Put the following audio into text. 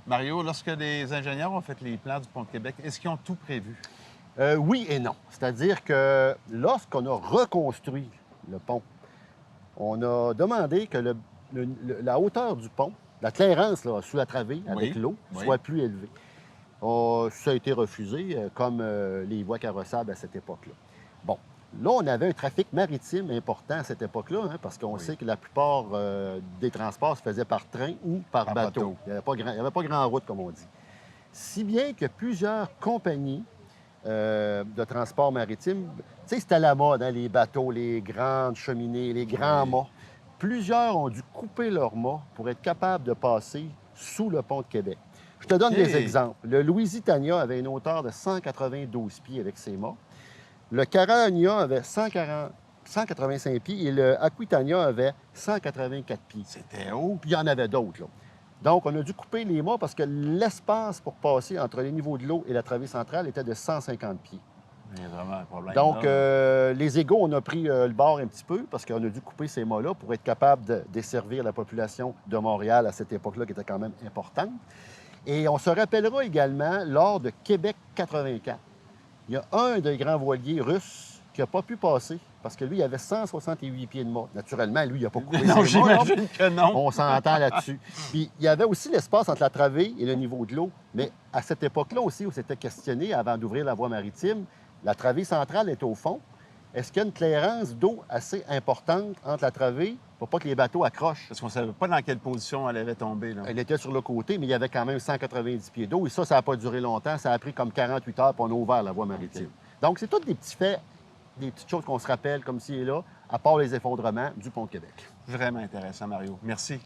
Mario, lorsque les ingénieurs ont fait les plans du pont de Québec, est-ce qu'ils ont tout prévu? Oui et non. C'est-à-dire que lorsqu'on a reconstruit le pont, on a demandé que la hauteur du pont, la clairance là, sous la travée avec Oui, l'eau, oui. soit plus élevée. Ça a été refusé, comme les voies carrossables à cette époque-là. Bon, là, on avait un trafic maritime important à cette époque-là, hein, parce qu'on Oui. sait que la plupart des transports se faisaient par train ou par Par bateau. bateau. Il n'y avait pas grand route, comme on dit. Si bien que plusieurs compagnies de transport maritime, tu sais, c'était à la mode, hein, les bateaux, les grandes cheminées, les grands Oui. mâts. Plusieurs ont dû couper leurs mâts pour être capables de passer sous le pont de Québec. Je te donne des OK. exemples. Le Louisiana avait une hauteur de 192 pieds avec ses mâts. Le Caragna avait 185 pieds et le Aquitania avait 184 pieds. C'était haut. Puis il y en avait d'autres, là. Donc, on a dû couper les mâts parce que l'espace pour passer entre les niveaux de l'eau et la travée centrale était de 150 pieds. Il y a vraiment un problème Donc, là. les égaux, on a pris le bord un petit peu parce qu'on a dû couper ces mâts-là pour être capable de desservir la population de Montréal à cette époque-là, qui était quand même importante. Et on se rappellera également, lors de Québec 84, il y a un des grands voiliers russes qui n'a pas pu passer parce que lui, il avait 168 pieds de mât. Naturellement, lui, il n'a pas coupé Non, ses mâts, là. j'imagine que non. On s'entend là-dessus. Puis, il y avait aussi l'espace entre la travée et le niveau de l'eau. Mais à cette époque-là aussi, où c'était questionné avant d'ouvrir la voie maritime, la travée centrale est au fond. Est-ce qu'il y a une clairance d'eau assez importante entre la travée pour pas que les bateaux accrochent? Parce qu'on ne savait pas dans quelle position elle avait tombé, là. Elle était sur le côté, mais il y avait quand même 190 pieds d'eau. Et ça n'a pas duré longtemps. Ça a pris comme 48 heures, puis on a ouvert la voie maritime. OK. Donc, c'est tous des petits faits, des petites choses qu'on se rappelle comme ci et là, à part les effondrements du pont de Québec. Vraiment intéressant, Mario. Merci.